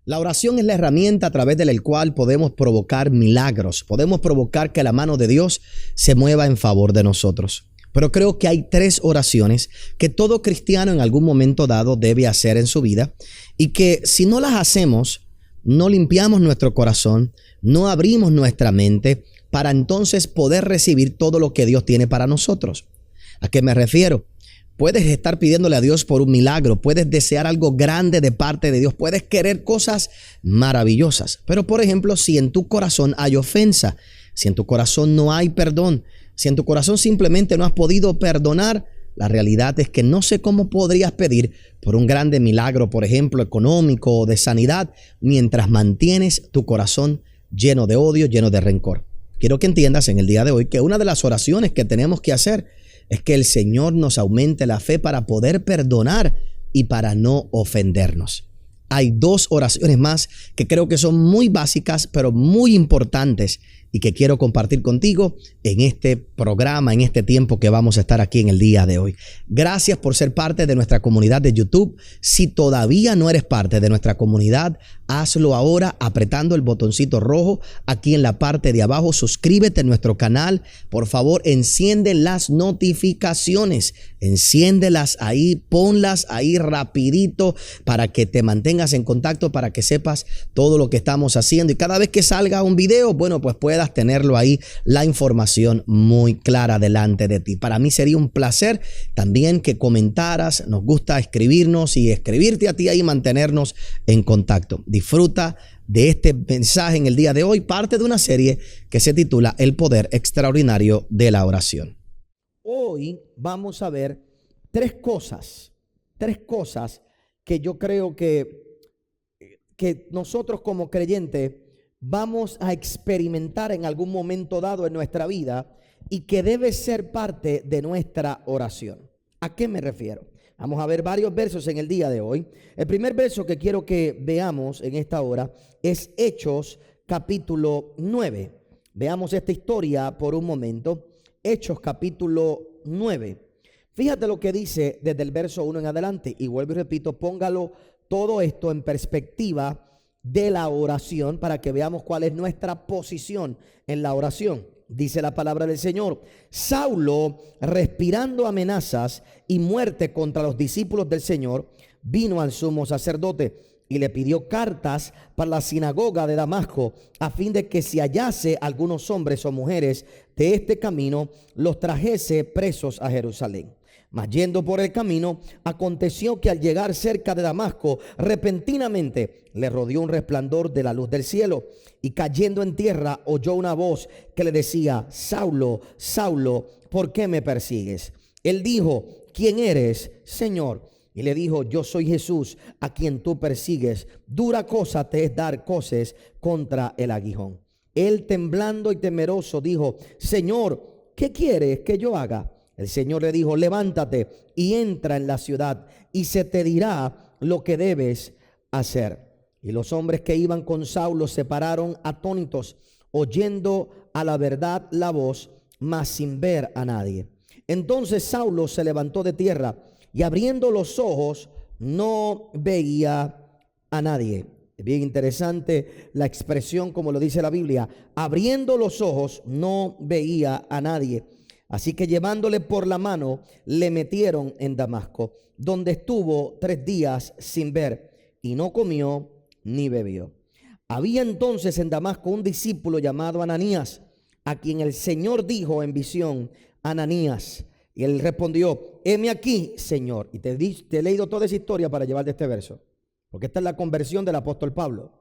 La oración es la herramienta a través de la cual podemos provocar milagros, podemos provocar que la mano de Dios se mueva en favor de nosotros. Pero creo que hay 3 oraciones que todo cristiano en algún momento dado debe hacer en su vida y que si no las hacemos, no limpiamos nuestro corazón, no abrimos nuestra mente para entonces poder recibir todo lo que Dios tiene para nosotros. ¿A qué me refiero? Puedes estar pidiéndole a Dios por un milagro, puedes desear algo grande de parte de Dios, puedes querer cosas maravillosas. Pero por ejemplo, si en tu corazón hay ofensa, si en tu corazón no hay perdón, si en tu corazón simplemente no has podido perdonar, la realidad es que no sé cómo podrías pedir por un grande milagro, por ejemplo, económico o de sanidad, mientras mantienes tu corazón lleno de odio, lleno de rencor. Quiero que entiendas en el día de hoy que una de las oraciones que tenemos que hacer es que el Señor nos aumente la fe para poder perdonar y para no ofendernos. Hay 2 oraciones más que creo que son muy básicas, pero muy importantes y que quiero compartir contigo en este programa, en este tiempo que vamos a estar aquí en el día de hoy. Gracias por ser parte de nuestra comunidad de YouTube. Si todavía no eres parte de nuestra comunidad, hazlo ahora apretando el botoncito rojo aquí en la parte de abajo. Suscríbete a nuestro canal. Por favor, enciende las notificaciones. Enciéndelas ahí, ponlas ahí rapidito para que te mantengas en contacto, para que sepas todo lo que estamos haciendo. Y cada vez que salga un video, bueno, pues puedas tenerlo ahí, la información muy clara delante de ti. Para mí sería un placer también que comentaras. Nos gusta escribirnos y escribirte a ti ahí, mantenernos en contacto. Disfruta de este mensaje en el día de hoy, parte de una serie que se titula El poder extraordinario de la oración. Hoy vamos a ver 3 cosas que yo creo que nosotros como creyentes vamos a experimentar en algún momento dado en nuestra vida y que debe ser parte de nuestra oración. ¿A qué me refiero? Vamos a ver varios versos en el día de hoy. El primer verso que quiero que veamos en esta hora es Hechos capítulo 9. Veamos esta historia por un momento. Hechos capítulo 9. Fíjate lo que dice desde el verso 1 en adelante. Y vuelvo y repito, póngalo todo esto en perspectiva de la oración para que veamos cuál es nuestra posición en la oración. Dice la palabra del Señor: Saulo, respirando amenazas y muerte contra los discípulos del Señor, vino al sumo sacerdote y le pidió cartas para la sinagoga de Damasco, a fin de que si hallase algunos hombres o mujeres de este camino, los trajese presos a Jerusalén. Mas yendo por el camino, aconteció que al llegar cerca de Damasco, repentinamente le rodeó un resplandor de la luz del cielo, y cayendo en tierra oyó una voz que le decía: Saulo, Saulo, ¿por qué me persigues? Él dijo: ¿quién eres, Señor? Y le dijo: yo soy Jesús, a quien tú persigues. Dura cosa te es dar coces contra el aguijón. Él, temblando y temeroso, dijo: Señor, ¿qué quieres que yo haga? El Señor le dijo: levántate y entra en la ciudad, y se te dirá lo que debes hacer. Y los hombres que iban con Saulo se pararon atónitos, oyendo a la verdad la voz, mas sin ver a nadie. Entonces Saulo se levantó de tierra, y abriendo los ojos no veía a nadie. Es bien interesante la expresión como lo dice la Biblia. Abriendo los ojos no veía a nadie. Así que llevándole por la mano, le metieron en Damasco, donde estuvo 3 días sin ver, y no comió ni bebió. Había entonces en Damasco un discípulo llamado Ananías, a quien el Señor dijo en visión: Ananías. Y él respondió: heme aquí, Señor. Y te he leído toda esa historia para llevar de este verso, porque esta es la conversión del apóstol Pablo.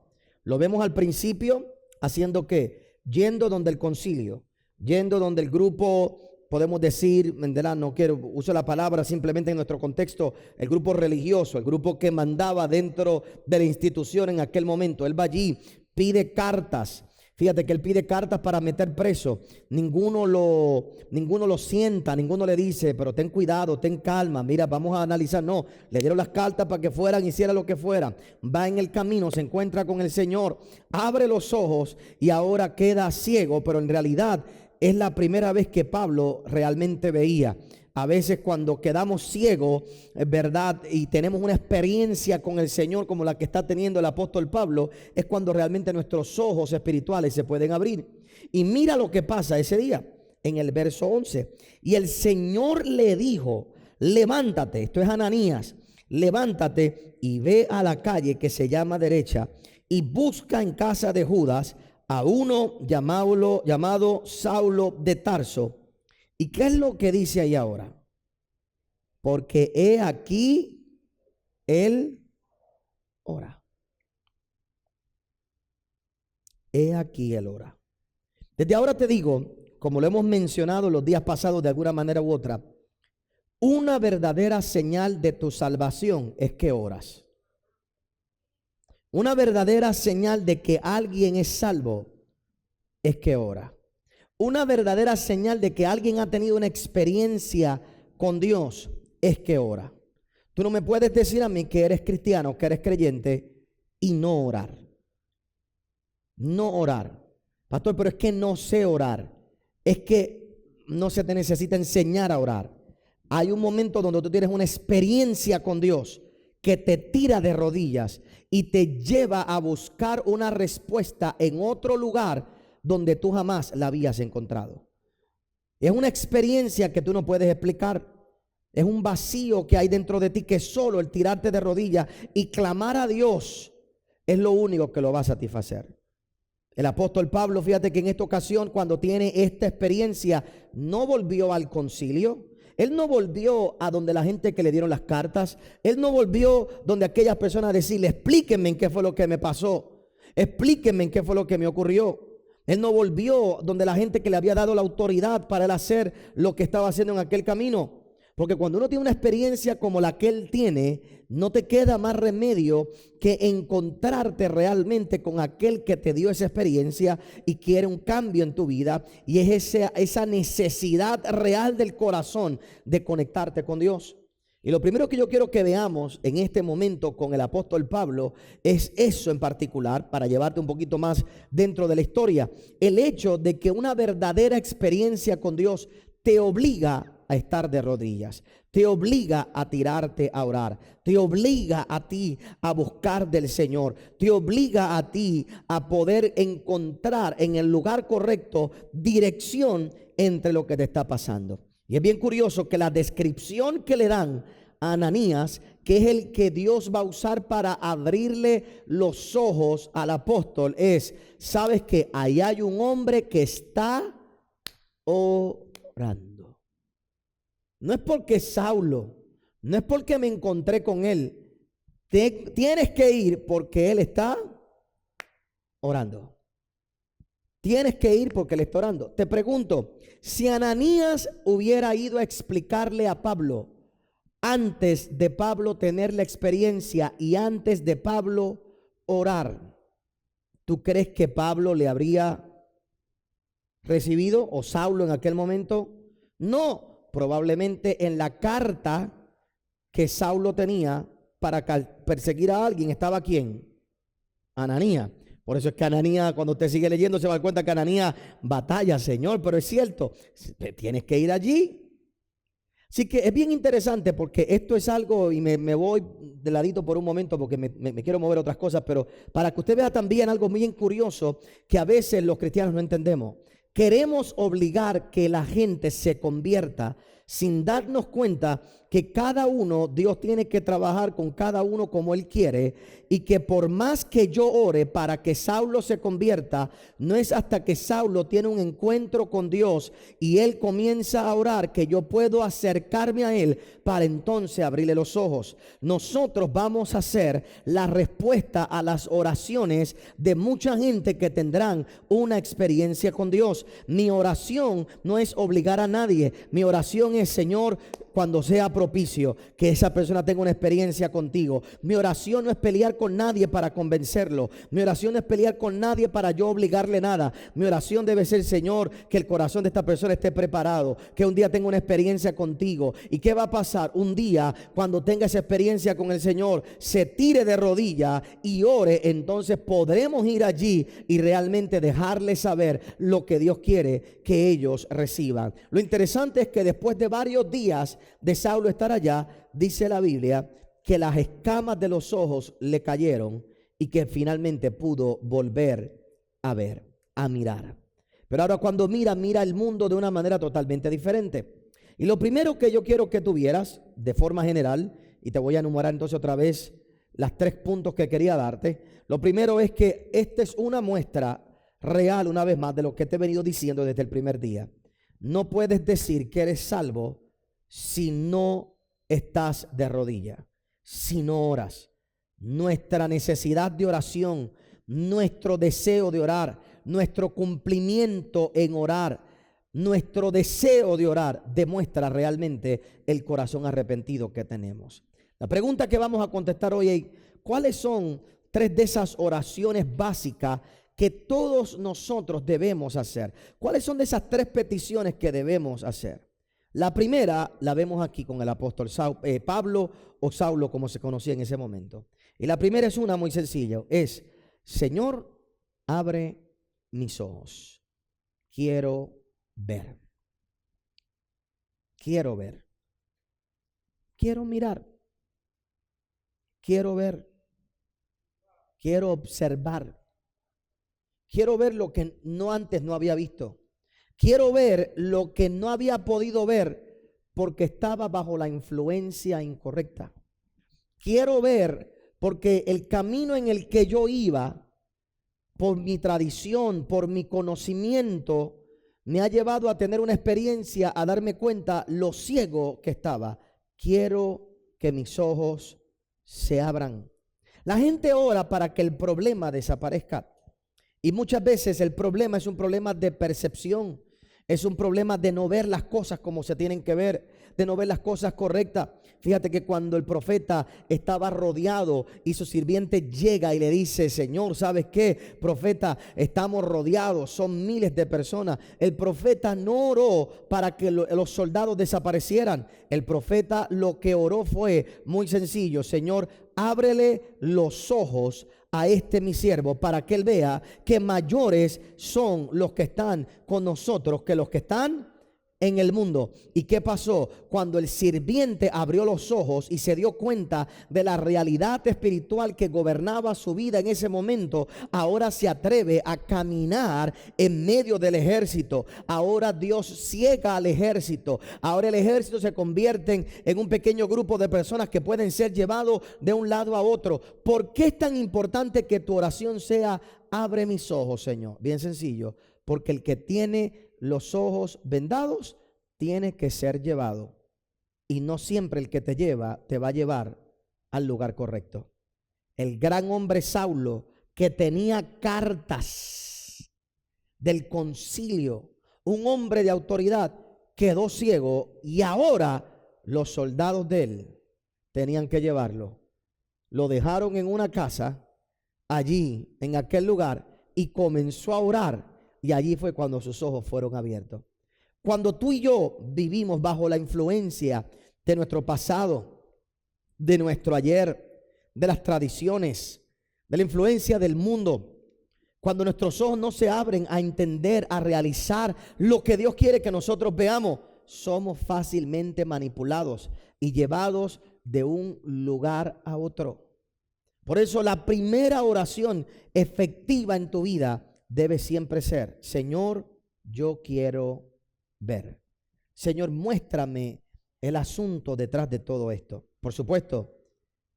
Lo vemos al principio haciendo ¿qué? Yendo donde el concilio, yendo donde el grupo, podemos decir, no quiero usar la palabra simplemente en nuestro contexto, el grupo religioso, el grupo que mandaba dentro de la institución en aquel momento. Él va allí, pide cartas. Fíjate que él pide cartas para meter preso. Ninguno lo sienta, ninguno le dice: pero ten cuidado, ten calma, mira, vamos a analizar. No, le dieron las cartas para que fueran, hiciera lo que fuera. Va en el camino, se encuentra con el Señor, abre los ojos y ahora queda ciego, pero en realidad es la primera vez que Pablo realmente veía. A veces cuando quedamos ciegos, ¿verdad? Y tenemos una experiencia con el Señor como la que está teniendo el apóstol Pablo, es cuando realmente nuestros ojos espirituales se pueden abrir. Y mira lo que pasa ese día en el verso 11. Y el Señor le dijo, levántate, esto es Ananías, levántate y ve a la calle que se llama Derecha y busca en casa de Judas a uno llamado Saulo de Tarso. ¿Y qué es lo que dice ahí ahora? Porque he aquí él ora. He aquí él ora. Desde ahora te digo, como lo hemos mencionado los días pasados de alguna manera u otra, una verdadera señal de tu salvación es que oras. Una verdadera señal de que alguien es salvo es que ora. Una verdadera señal de que alguien ha tenido una experiencia con Dios es que ora. Tú no me puedes decir a mí que eres cristiano, que eres creyente y no orar. No orar. Pastor, pero es que no sé orar. Es que no se te necesita enseñar a orar. Hay un momento donde tú tienes una experiencia con Dios que te tira de rodillas y te lleva a buscar una respuesta en otro lugar donde tú jamás la habías encontrado. Es una experiencia que tú no puedes explicar. Es un vacío que hay dentro de ti que solo el tirarte de rodillas y clamar a Dios es lo único que lo va a satisfacer. El apóstol Pablo, fíjate que en esta ocasión, cuando tiene esta experiencia, no volvió al concilio. Él no volvió a donde la gente que le dieron las cartas. Él no volvió donde aquellas personas a decirle, explíquenme en qué fue lo que me pasó. Explíquenme en qué fue lo que me ocurrió. Él no volvió donde la gente que le había dado la autoridad para él hacer lo que estaba haciendo en aquel camino. Porque cuando uno tiene una experiencia como la que él tiene, no te queda más remedio que encontrarte realmente con aquel que te dio esa experiencia y quiere un cambio en tu vida. Y es esa necesidad real del corazón de conectarte con Dios. Y lo primero que yo quiero que veamos en este momento con el apóstol Pablo es eso en particular, para llevarte un poquito más dentro de la historia. El hecho de que una verdadera experiencia con Dios te obliga a estar de rodillas, te obliga a tirarte a orar, te obliga a ti a buscar del Señor, te obliga a ti a poder encontrar en el lugar correcto dirección entre lo que te está pasando. Y es bien curioso que la descripción que le dan a Ananías, que es el que Dios va a usar para abrirle los ojos al apóstol, es, sabes que ahí hay un hombre que está orando. No es porque Saulo, no es porque me encontré con él. Tienes que ir porque él está orando. Tienes que ir porque él está orando. Te pregunto, si Ananías hubiera ido a explicarle a Pablo antes de Pablo tener la experiencia y antes de Pablo orar, ¿tú crees que Pablo le habría recibido o Saulo en aquel momento? No, probablemente en la carta que Saulo tenía para perseguir a alguien estaba ¿quién? Ananías. Por eso es que Ananías, cuando usted sigue leyendo, se va a dar cuenta que Ananías batalla, Señor, pero es cierto, tienes que ir allí. Así que es bien interesante porque esto es algo, y me voy de ladito por un momento porque me quiero mover a otras cosas, pero para que usted vea también algo bien curioso que a veces los cristianos no entendemos. Queremos obligar que la gente se convierta sin darnos cuenta que cada uno, Dios tiene que trabajar con cada uno como Él quiere, y que por más que yo ore para que Saulo se convierta, no es hasta que Saulo tiene un encuentro con Dios y él comienza a orar que yo puedo acercarme a Él para entonces abrirle los ojos. Nosotros vamos a ser la respuesta a las oraciones de mucha gente que tendrán una experiencia con Dios. Mi oración no es obligar a nadie. Mi oración es, Señor, cuando sea propicio, que esa persona tenga una experiencia contigo. Mi oración no es pelear con nadie para convencerlo. Mi oración no es pelear con nadie para yo obligarle nada. Mi oración debe ser, Señor, que el corazón de esta persona esté preparado, que un día tenga una experiencia contigo. ¿Y qué va a pasar? Un día, cuando tenga esa experiencia con el Señor, se tire de rodillas y ore. Entonces podremos ir allí y realmente dejarle saber lo que Dios quiere que ellos reciban. Lo interesante es que después de varios días de Saulo estar allá, dice la Biblia que las escamas de los ojos le cayeron y que finalmente pudo volver a ver, a mirar. Pero ahora cuando mira el mundo de una manera totalmente diferente. Y lo primero que yo quiero que tuvieras de forma general, y te voy a enumerar entonces otra vez las 3 puntos que quería darte. Lo primero es que esta es una muestra real, una vez más, de lo que te he venido diciendo desde el primer día. No puedes decir que eres salvo si no estás de rodillas, si no oras. Nuestra necesidad de oración, nuestro deseo de orar, nuestro cumplimiento en orar, nuestro deseo de orar demuestra realmente el corazón arrepentido que tenemos. La pregunta que vamos a contestar hoy es: ¿cuáles son 3 de esas oraciones básicas que todos nosotros debemos hacer? ¿Cuáles son de esas 3 peticiones que debemos hacer? La primera la vemos aquí con el apóstol Pablo, o Saulo como se conocía en ese momento. Y la primera es una muy sencilla, es: Señor, abre mis ojos, quiero ver, quiero ver, quiero mirar, quiero ver, quiero observar, quiero ver lo que antes no había visto. Quiero ver lo que no había podido ver porque estaba bajo la influencia incorrecta. Quiero ver porque el camino en el que yo iba, por mi tradición, por mi conocimiento, me ha llevado a tener una experiencia, a darme cuenta lo ciego que estaba. Quiero que mis ojos se abran. La gente ora para que el problema desaparezca. Y muchas veces el problema es un problema de percepción. Es un problema de no ver las cosas como se tienen que ver, de no ver las cosas correctas. Fíjate que cuando el profeta estaba rodeado y su sirviente llega y le dice: Señor, ¿sabes qué? Profeta, estamos rodeados, son miles de personas. El profeta no oró para que los soldados desaparecieran. El profeta lo que oró fue muy sencillo: Señor, ábrele los ojos a este mi siervo, para que él vea que mayores son los que están con nosotros que los que están en el mundo. ¿Y qué pasó? Cuando el sirviente abrió los ojos y se dio cuenta de la realidad espiritual que gobernaba su vida en ese momento, ahora se atreve a caminar en medio del ejército. Ahora Dios ciega al ejército. Ahora el ejército se convierte en un pequeño grupo de personas que pueden ser llevados de un lado a otro. ¿Por qué es tan importante que tu oración sea: abre mis ojos, Señor? Bien sencillo, porque el que tiene los ojos vendados tiene que ser llevado, y no siempre el que te lleva te va a llevar al lugar correcto. El gran hombre Saulo, que tenía cartas del concilio, un hombre de autoridad, quedó ciego, y ahora los soldados de él tenían que llevarlo. Lo dejaron en una casa allí en aquel lugar y comenzó a orar. Y allí fue cuando sus ojos fueron abiertos. Cuando tú y yo vivimos bajo la influencia de nuestro pasado, de nuestro ayer, de las tradiciones, de la influencia del mundo, cuando nuestros ojos no se abren a entender, a realizar lo que Dios quiere que nosotros veamos, somos fácilmente manipulados y llevados de un lugar a otro. Por eso la primera oración efectiva en tu vida debe siempre ser: Señor, yo quiero ver. Señor, muéstrame el asunto detrás de todo esto. Por supuesto,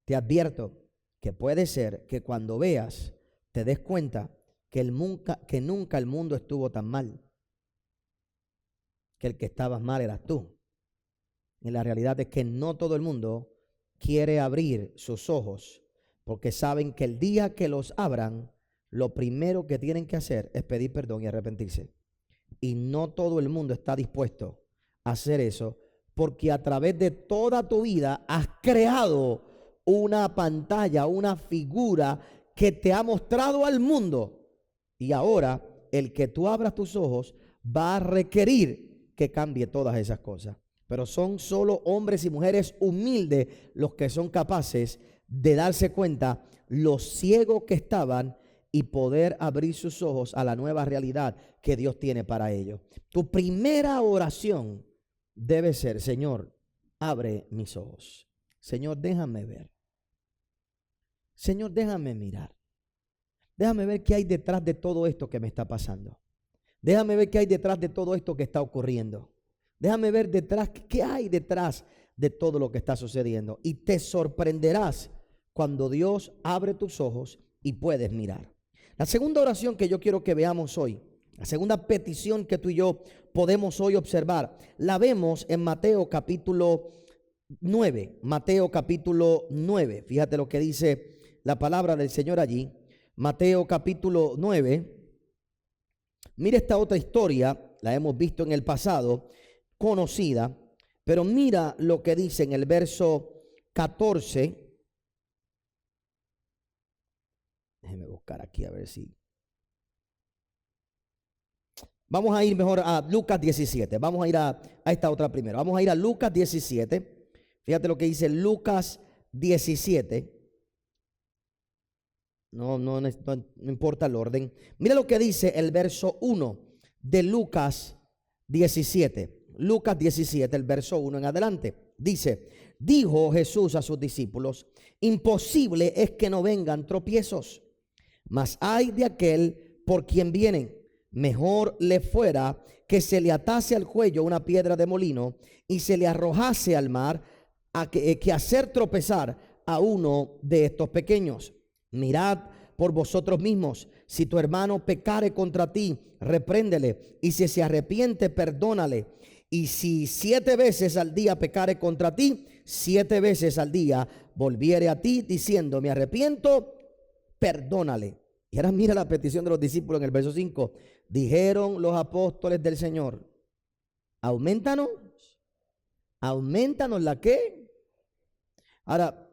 te advierto que puede ser que cuando veas te des cuenta que nunca el mundo estuvo tan mal, que el que estabas mal eras tú. Y la realidad es que no todo el mundo quiere abrir sus ojos, porque saben que el día que los abran, lo primero que tienen que hacer es pedir perdón y arrepentirse. Y no todo el mundo está dispuesto a hacer eso, porque a través de toda tu vida has creado una pantalla, una figura que te ha mostrado al mundo. Y ahora el que tú abras tus ojos va a requerir que cambie todas esas cosas. Pero son solo hombres y mujeres humildes los que son capaces de darse cuenta los ciegos que estaban y poder abrir sus ojos a la nueva realidad que Dios tiene para ellos. Tu primera oración debe ser: Señor, abre mis ojos. Señor, déjame ver. Señor, déjame mirar. Déjame ver qué hay detrás de todo esto que me está pasando. Déjame ver qué hay detrás de todo esto que está ocurriendo. Déjame ver detrás, qué hay detrás de todo lo que está sucediendo. Y te sorprenderás cuando Dios abre tus ojos y puedes mirar. La segunda oración que yo quiero que veamos hoy, la segunda petición que tú y yo podemos hoy observar, la vemos en Mateo capítulo 9. Mateo capítulo 9. Fíjate lo que dice la palabra del Señor allí. Mateo capítulo 9. Mira esta otra historia, la hemos visto en el pasado, conocida, pero mira lo que dice en el verso 14. Déjeme buscar aquí a ver si. Vamos a ir mejor a Lucas 17. Vamos a ir a esta otra primero. Vamos a ir a Lucas 17. Fíjate lo que dice Lucas 17. No importa el orden. Mira lo que dice el verso 1 de Lucas 17. Lucas 17, el verso 1 en adelante. Dice: dijo Jesús a sus discípulos: imposible es que no vengan tropiezos, mas ay de aquel por quien vienen. Mejor le fuera que se le atase al cuello una piedra de molino y se le arrojase al mar que hacer tropezar a uno de estos pequeños. Mirad por vosotros mismos. Si tu hermano pecare contra ti, repréndele, y si se arrepiente, perdónale. Y si 7 veces al día pecare contra ti, 7 veces al día volviere a ti diciendo: me arrepiento, perdónale. Y ahora mira la petición de los discípulos en el verso 5. Dijeron los apóstoles del Señor: aumentanos la ¿qué? Ahora,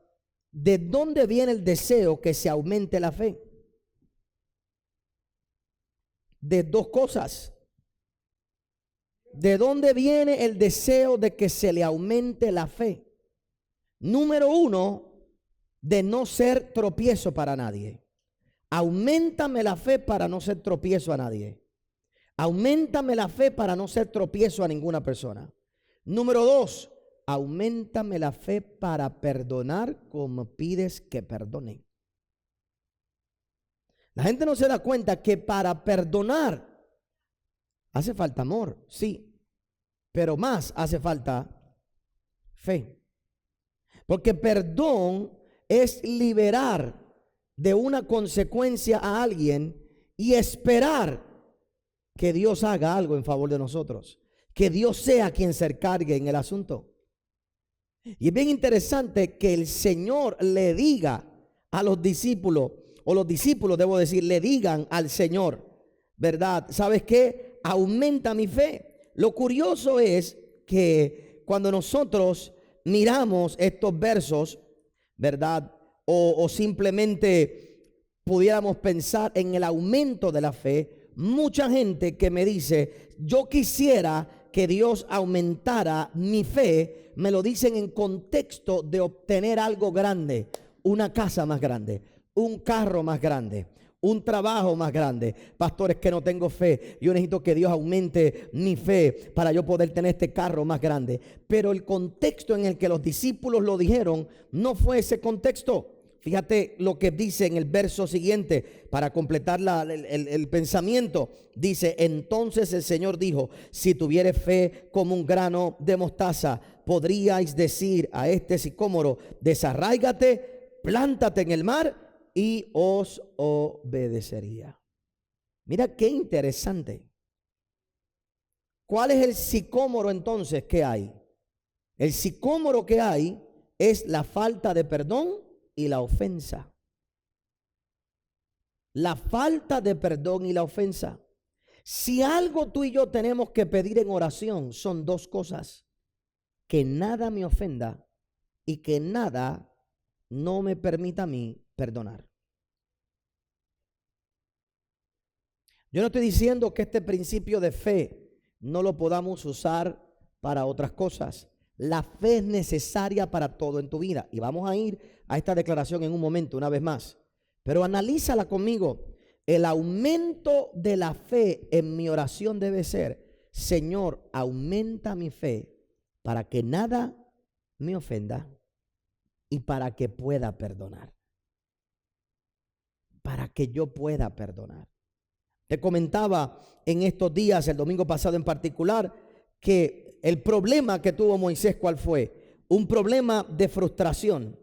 ¿de dónde viene el deseo que se aumente la fe? De dos cosas. ¿De dónde viene el deseo de que se le aumente la fe? Número 1, de no ser tropiezo para nadie. Auméntame la fe para no ser tropiezo a nadie. Auméntame la fe para no ser tropiezo a ninguna persona. Número 2, auméntame la fe para perdonar como pides que perdone. La gente no se da cuenta que para perdonar hace falta amor, sí, pero más hace falta fe. Porque perdón es liberar de una consecuencia a alguien y esperar que Dios haga algo en favor de nosotros, que Dios sea quien se encargue en el asunto. Y es bien interesante que el Señor le diga a los discípulos, o los discípulos debo decir, le digan al Señor, ¿verdad? ¿Sabes qué? Aumenta mi fe. Lo curioso es que cuando nosotros miramos estos versos, ¿verdad? O simplemente pudiéramos pensar en el aumento de la fe, mucha gente que me dice: yo quisiera que Dios aumentara mi fe, me lo dicen en contexto de obtener algo grande, una casa más grande, un carro más grande, un trabajo más grande. Pastor, es que no tengo fe, yo necesito que Dios aumente mi fe para yo poder tener este carro más grande. Pero el contexto en el que los discípulos lo dijeron no fue ese contexto. Fíjate lo que dice en el verso siguiente para completar el pensamiento. Dice: entonces el Señor dijo: si tuvieres fe como un grano de mostaza, podríais decir a este sicómoro: desarráigate, plántate en el mar, y os obedecería. Mira qué interesante. ¿Cuál es el sicómoro entonces que hay? El sicómoro que hay es la falta de perdón y la ofensa. La falta de perdón y la ofensa. Si algo tú y yo tenemos que pedir en oración, son dos cosas: que nada me ofenda y que nada no me permita a mí perdonar. Yo no estoy diciendo que este principio de fe no lo podamos usar para otras cosas. La fe es necesaria para todo en tu vida. Y vamos a ir a esta declaración en un momento, una vez más. Pero analízala conmigo. El aumento de la fe en mi oración debe ser: Señor, aumenta mi fe para que nada me ofenda y para que pueda perdonar. Para que yo pueda perdonar. Te comentaba en estos días, el domingo pasado en particular, que el problema que tuvo Moisés, ¿cuál fue? Un problema de frustración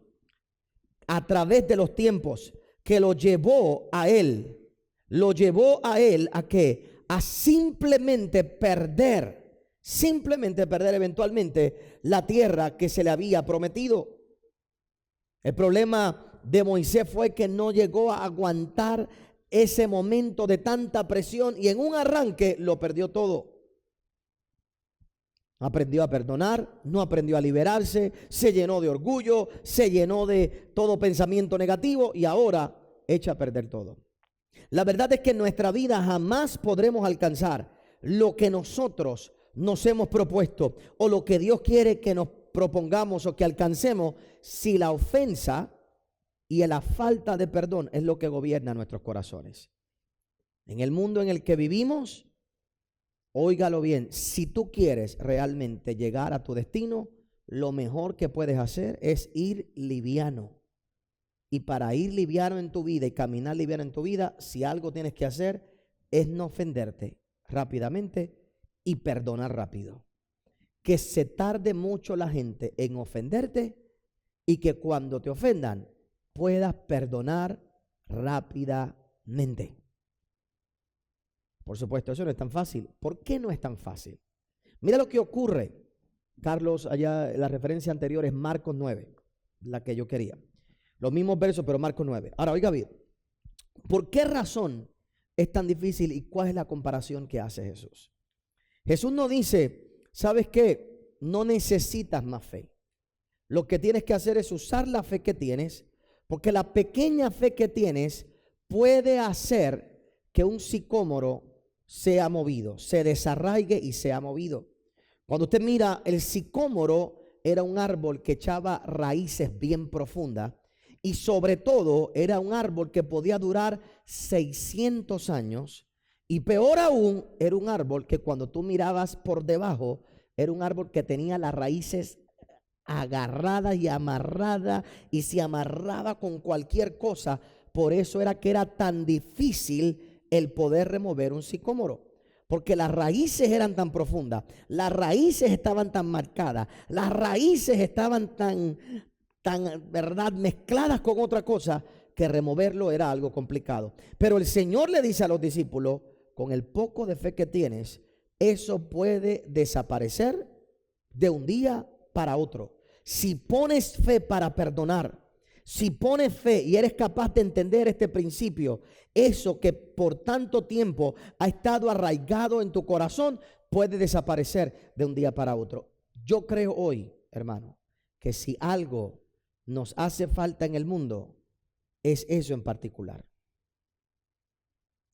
a través de los tiempos que lo llevó a él a qué? A simplemente perder eventualmente la tierra que se le había prometido. El problema de Moisés fue que no llegó a aguantar ese momento de tanta presión y en un arranque lo perdió todo. Aprendió a perdonar, no aprendió a liberarse, se llenó de orgullo, se llenó de todo pensamiento negativo y ahora echa a perder todo. La verdad es que en nuestra vida jamás podremos alcanzar lo que nosotros nos hemos propuesto o lo que Dios quiere que nos propongamos o que alcancemos si la ofensa y la falta de perdón es lo que gobierna nuestros corazones. En el mundo en el que vivimos, óigalo bien, si tú quieres realmente llegar a tu destino, lo mejor que puedes hacer es ir liviano. Y para ir liviano en tu vida y caminar liviano en tu vida, si algo tienes que hacer es no ofenderte rápidamente y perdonar rápido. Que se tarde mucho la gente en ofenderte y que cuando te ofendan puedas perdonar rápidamente. Por supuesto, eso no es tan fácil. ¿Por qué no es tan fácil? Mira lo que ocurre. Carlos, allá la referencia anterior es Marcos 9, la que yo quería. Los mismos versos, pero Marcos 9. Ahora, oiga bien, ¿por qué razón es tan difícil y cuál es la comparación que hace Jesús? Jesús no dice, ¿sabes qué? No necesitas más fe. Lo que tienes que hacer es usar la fe que tienes, porque la pequeña fe que tienes puede hacer que un sicómoro sea movido, se desarraigue y sea movido. Cuando usted mira, el sicómoro era un árbol que echaba raíces bien profundas y sobre todo era un árbol que podía durar 600 años y peor aún, era un árbol que cuando tú mirabas por debajo, era un árbol que tenía las raíces agarradas y amarradas y se amarraba con cualquier cosa. Por eso era que era tan difícil el poder remover un sicómoro, porque las raíces eran tan profundas, las raíces estaban tan marcadas, las raíces estaban tan, ¿verdad?, mezcladas con otra cosa, que removerlo era algo complicado. Pero el Señor le dice a los discípulos, con el poco de fe que tienes, eso puede desaparecer de un día para otro. Si pones fe para perdonar, si pones fe y eres capaz de entender este principio, eso que por tanto tiempo ha estado arraigado en tu corazón puede desaparecer de un día para otro. Yo creo hoy, hermano, que si algo nos hace falta en el mundo, es eso en particular.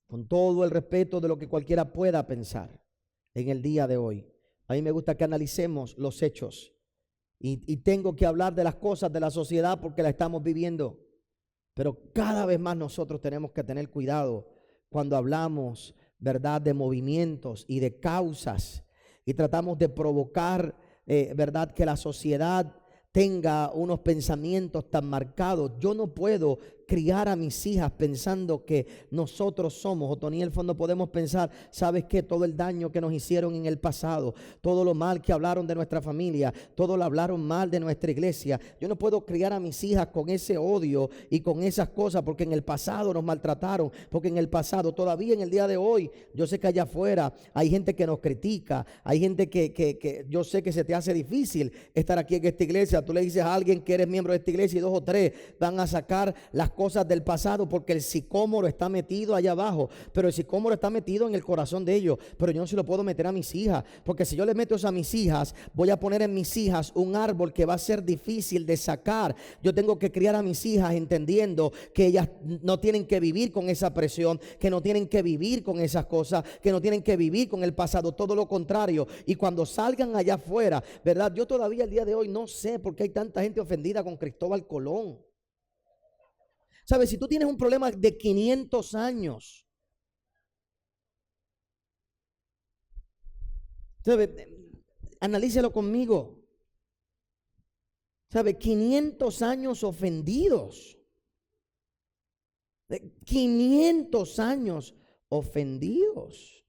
Con todo el respeto de lo que cualquiera pueda pensar en el día de hoy, a mí me gusta que analicemos los hechos. Y tengo que hablar de las cosas de la sociedad porque la estamos viviendo. Pero cada vez más nosotros tenemos que tener cuidado cuando hablamos, ¿verdad?, de movimientos y de causas. Y tratamos de provocar, ¿verdad?, que la sociedad tenga unos pensamientos tan marcados. Yo no puedo criar a mis hijas pensando que nosotros somos, Otoniel, no podemos pensar, ¿sabes qué? Todo el daño que nos hicieron en el pasado, todo lo mal que hablaron de nuestra familia, todo lo hablaron mal de nuestra iglesia. Yo no puedo criar a mis hijas con ese odio y con esas cosas porque en el pasado nos maltrataron, porque en el pasado, todavía en el día de hoy, yo sé que allá afuera hay gente que nos critica, hay gente que yo sé que se te hace difícil estar aquí en esta iglesia. Tú le dices a alguien que eres miembro de esta iglesia y 2 o 3 van a sacar las cosas del pasado porque el sicómoro está metido allá abajo, pero el sicómoro está metido en el corazón de ellos. Pero yo no se lo puedo meter a mis hijas, porque si yo le meto eso a mis hijas, voy a poner en mis hijas un árbol que va a ser difícil de sacar. Yo tengo que criar a mis hijas entendiendo que ellas no tienen que vivir con esa presión, que no tienen que vivir con esas cosas, que no tienen que vivir con el pasado, todo lo contrario. Y cuando salgan allá afuera, ¿verdad? Yo todavía el día de hoy no sé por qué hay tanta gente ofendida con Cristóbal Colón. ¿Sabes? Si tú tienes un problema de 500 años, ¿sabes? Analícelo conmigo. ¿Sabe? 500 años ofendidos. 500 años ofendidos.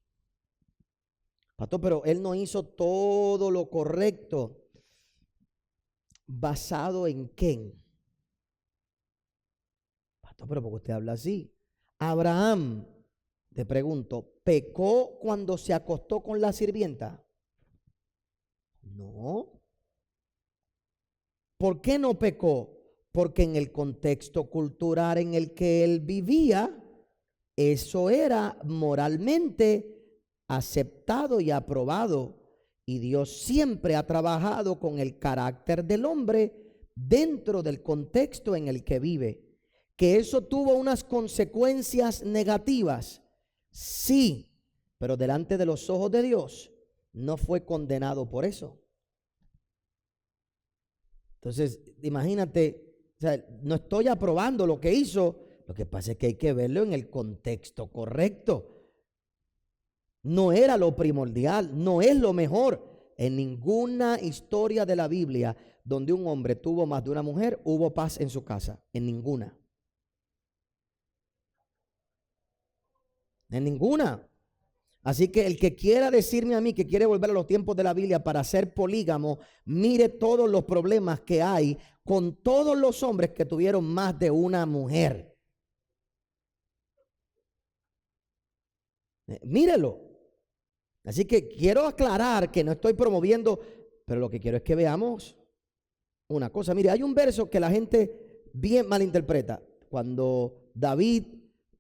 Pastor, pero él no hizo todo lo correcto. ¿Basado en qué? Pastor, pero ¿por qué usted habla así? Abraham, te pregunto, ¿pecó cuando se acostó con la sirvienta? No. ¿Por qué no pecó? Porque en el contexto cultural en el que él vivía, eso era moralmente aceptado y aprobado. Y Dios siempre ha trabajado con el carácter del hombre dentro del contexto en el que vive. ¿Que eso tuvo unas consecuencias negativas? Sí, pero delante de los ojos de Dios no fue condenado por eso. Entonces, imagínate, o sea, no estoy aprobando lo que hizo, lo que pasa es que hay que verlo en el contexto correcto. No era lo primordial, no es lo mejor. En ninguna historia de la Biblia donde un hombre tuvo más de una mujer, hubo paz en su casa. En ninguna. En ninguna. Así que el que quiera decirme a mí que quiere volver a los tiempos de la Biblia para ser polígamo, mire todos los problemas que hay con todos los hombres que tuvieron más de una mujer. Mírelo. Así que quiero aclarar que no estoy promoviendo, pero lo que quiero es que veamos una cosa. Mire, hay un verso que la gente bien malinterpreta. Cuando David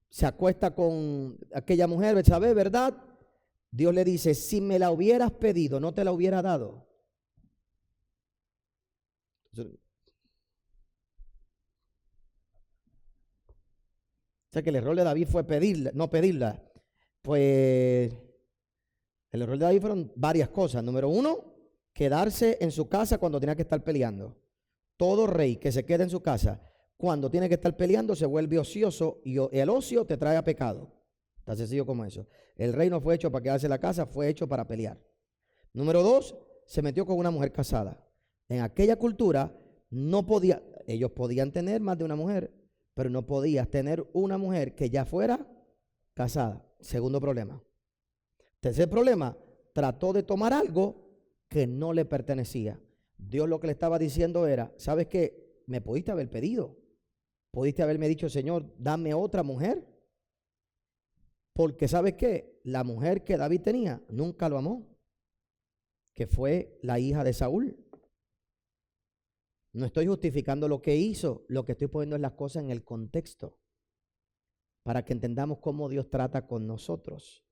se acuesta con aquella mujer, Betsabé, ¿verdad? Dios le dice, si me la hubieras pedido, no te la hubiera dado. O sea que el error de David fue pedirla, no pedirla. Pues el error de David fueron varias cosas. Número uno, quedarse en su casa cuando tenía que estar peleando. Todo rey que se quede en su casa cuando tiene que estar peleando se vuelve ocioso y el ocio te trae a pecado. Tan sencillo como eso. El rey no fue hecho para quedarse en la casa, fue hecho para pelear. Número dos, se metió con una mujer casada. En aquella cultura no podía, ellos podían tener más de una mujer, pero no podías tener una mujer que ya fuera casada. Segundo problema. Tercer problema, trató de tomar algo que no le pertenecía. Dios lo que le estaba diciendo era, ¿sabes qué? Me pudiste haber pedido. Pudiste haberme dicho, Señor, dame otra mujer. Porque ¿sabes qué? La mujer que David tenía nunca lo amó, que fue la hija de Saúl. No estoy justificando lo que hizo, lo que estoy poniendo es las cosas en el contexto para que entendamos cómo Dios trata con nosotros.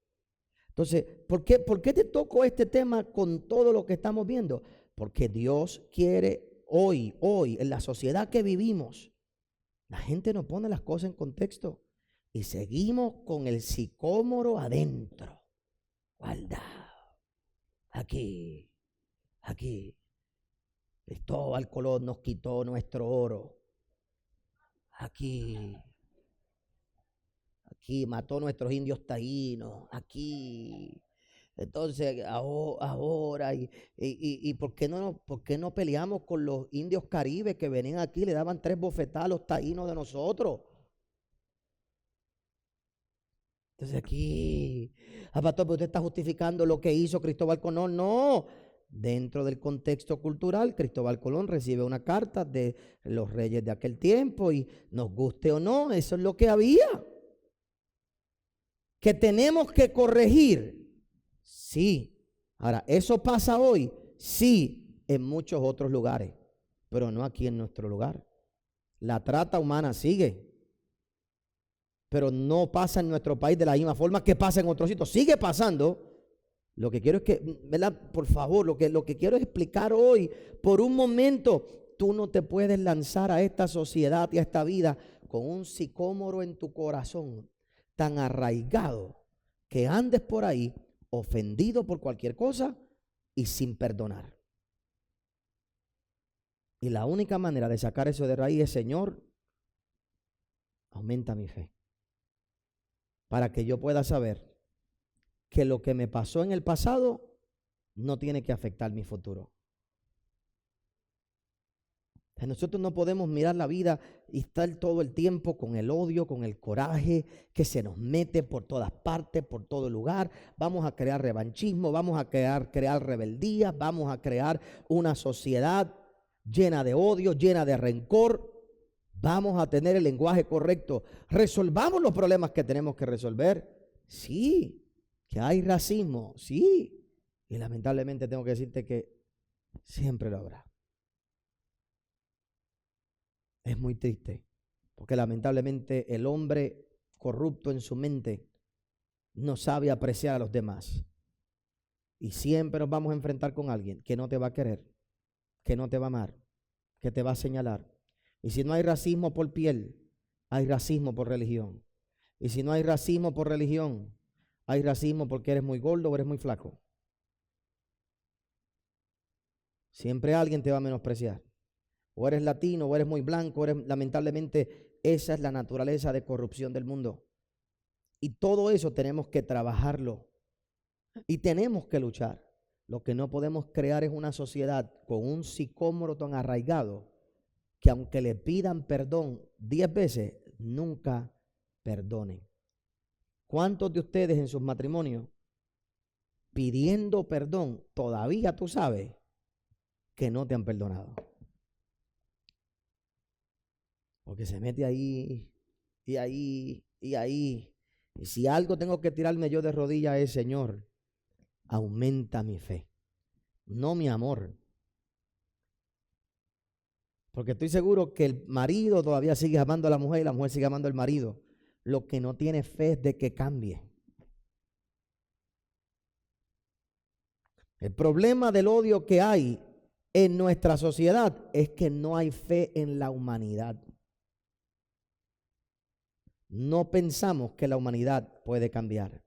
Entonces, ¿por qué te toco este tema con todo lo que estamos viendo? Porque Dios quiere hoy, en la sociedad que vivimos, la gente no pone las cosas en contexto y seguimos con el sicómoro adentro, guardado, aquí. Cristóbal Colón nos quitó nuestro oro, aquí mató a nuestros indios taínos, aquí. Entonces, ahora, y ¿por qué no peleamos con los indios caribes que venían aquí, le daban 3 bofetadas a los taínos de nosotros? Entonces aquí, pastor, pero usted está justificando lo que hizo Cristóbal Colón. No, dentro del contexto cultural, Cristóbal Colón recibe una carta de los reyes de aquel tiempo y nos guste o no, eso es lo que había. Que tenemos que corregir, sí. Ahora, ¿eso pasa hoy? Sí, en muchos otros lugares, pero no aquí en nuestro lugar. La trata humana sigue. pero no pasa en nuestro país de la misma forma que pasa en otros sitios. Sigue pasando. Lo que quiero es que, ¿verdad? Por favor, lo que quiero es explicar hoy, por un momento, tú no te puedes lanzar a esta sociedad y a esta vida con un sicómoro en tu corazón tan arraigado que andes por ahí ofendido por cualquier cosa y sin perdonar. Y la única manera de sacar eso de raíz es, Señor, aumenta mi fe para que yo pueda saber que lo que me pasó en el pasado no tiene que afectar mi futuro. Nosotros no podemos mirar la vida y estar todo el tiempo con el odio, con el coraje que se nos mete por todas partes, por todo lugar. Vamos a crear revanchismo, vamos a crear rebeldía, vamos a crear una sociedad llena de odio, llena de rencor. Vamos a tener el lenguaje correcto. ¿Resolvamos los problemas que tenemos que resolver? Sí. ¿Que hay racismo? Sí. Y lamentablemente tengo que decirte que siempre lo habrá. Es muy triste, porque lamentablemente el hombre corrupto en su mente no sabe apreciar a los demás. Y siempre nos vamos a enfrentar con alguien que no te va a querer, que no te va a amar, que te va a señalar. Y si no hay racismo por piel, hay racismo por religión. Y si no hay racismo por religión, hay racismo porque eres muy gordo o eres muy flaco. Siempre alguien te va a menospreciar. O eres latino, o eres muy blanco, lamentablemente esa es la naturaleza de corrupción del mundo. Y todo eso tenemos que trabajarlo. Y tenemos que luchar. Lo que no podemos crear es una sociedad con un sicómoro tan arraigado que aunque le pidan perdón 10 veces, nunca perdonen. ¿Cuántos de ustedes en sus matrimonios pidiendo perdón todavía tú sabes que no te han perdonado? Porque se mete ahí y ahí y ahí. Y si algo tengo que tirarme yo de rodillas es, Señor, aumenta mi fe, no mi amor. Porque estoy seguro que el marido todavía sigue amando a la mujer y la mujer sigue amando al marido. Lo que no tiene fe es de que cambie. El problema del odio que hay en nuestra sociedad es que no hay fe en la humanidad. No pensamos que la humanidad puede cambiar.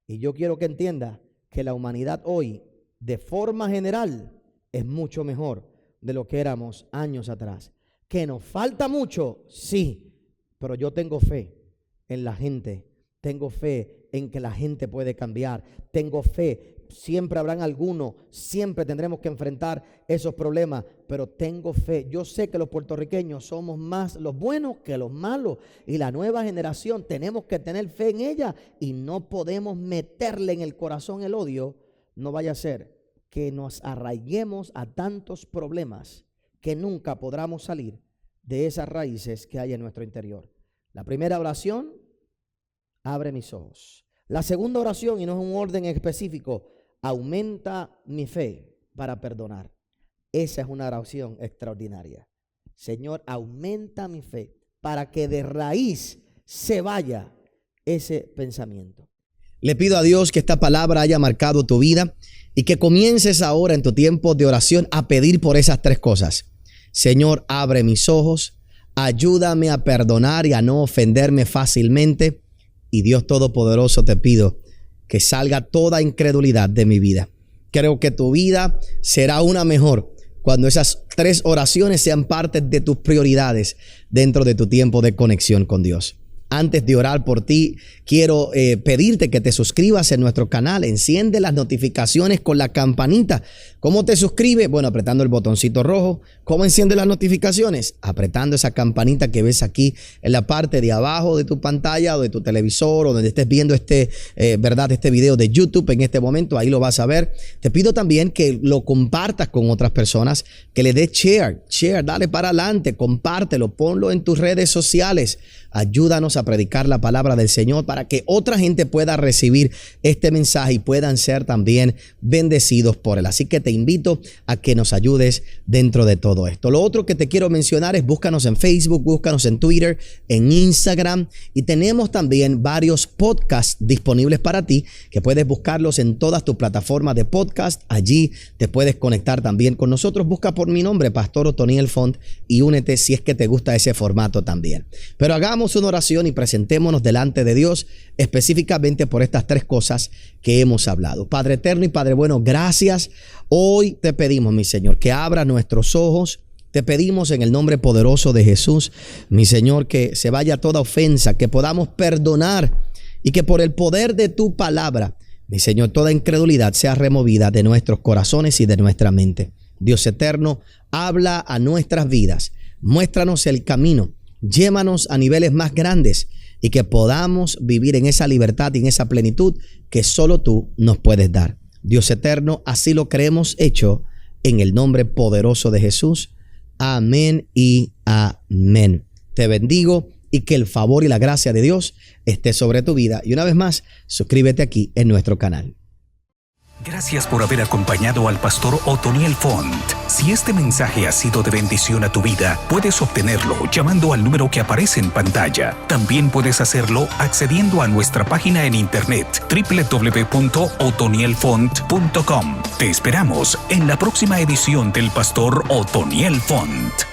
Y yo quiero que entienda que la humanidad hoy, de forma general, es mucho mejor de lo que éramos años atrás. ¿Que nos falta mucho? Sí, pero yo tengo fe en la gente. Tengo fe en que la gente puede cambiar. Tengo fe. Siempre habrán algunos, siempre tendremos que enfrentar esos problemas, pero tengo fe. Yo sé que los puertorriqueños somos más los buenos que los malos, y la nueva generación tenemos que tener fe en ella y no podemos meterle en el corazón el odio. No vaya a ser que nos arraiguemos a tantos problemas que nunca podremos salir de esas raíces que hay en nuestro interior. La primera oración, abre mis ojos. La segunda oración, y no es un orden específico, aumenta mi fe para perdonar. Esa es una oración extraordinaria. Señor, aumenta mi fe para que de raíz se vaya ese pensamiento. Le pido a Dios que esta palabra haya marcado tu vida y que comiences ahora en tu tiempo de oración a pedir por esas tres cosas. Señor, abre mis ojos, ayúdame a perdonar y a no ofenderme fácilmente. Y Dios Todopoderoso, te pido que salga toda incredulidad de mi vida. Creo que tu vida será una mejor cuando esas tres oraciones sean parte de tus prioridades dentro de tu tiempo de conexión con Dios. Antes de orar por ti, quiero pedirte que te suscribas en nuestro canal. Enciende las notificaciones con la campanita. ¿Cómo te suscribes? Bueno, apretando el botoncito rojo. ¿Cómo enciende las notificaciones? Apretando esa campanita que ves aquí en la parte de abajo de tu pantalla o de tu televisor o donde estés viendo este video de YouTube en este momento. Ahí lo vas a ver. Te pido también que lo compartas con otras personas, que le des share, dale para adelante, compártelo, ponlo en tus redes sociales. Ayúdanos a a predicar la palabra del Señor para que otra gente pueda recibir este mensaje y puedan ser también bendecidos por él. Así que te invito a que nos ayudes dentro de todo esto. Lo otro que te quiero mencionar es búscanos en Facebook, búscanos en Twitter, en Instagram, y tenemos también varios podcasts disponibles para ti que puedes buscarlos en todas tus plataformas de podcast. Allí te puedes conectar también con nosotros. Busca por mi nombre, Pastor Otoniel Font, y únete si es que te gusta ese formato también. Pero hagamos una oración y presentémonos delante de Dios específicamente por estas tres cosas que hemos hablado. Padre eterno y Padre bueno, gracias. Hoy te pedimos, mi Señor, que abra nuestros ojos. Te pedimos en el nombre poderoso de Jesús, mi Señor, que se vaya toda ofensa, que podamos perdonar y que por el poder de tu palabra, mi Señor, toda incredulidad sea removida de nuestros corazones y de nuestra mente. Dios eterno, habla a nuestras vidas, muéstranos el camino, llévanos a niveles más grandes y que podamos vivir en esa libertad y en esa plenitud que solo tú nos puedes dar. Dios eterno, así lo creemos hecho en el nombre poderoso de Jesús. Amén y amén. Te bendigo y que el favor y la gracia de Dios esté sobre tu vida. Y una vez más, suscríbete aquí en nuestro canal. Gracias por haber acompañado al pastor Otoniel Font. Si este mensaje ha sido de bendición a tu vida, puedes obtenerlo llamando al número que aparece en pantalla. También puedes hacerlo accediendo a nuestra página en internet www.otonielfont.com. Te esperamos en la próxima edición del pastor Otoniel Font.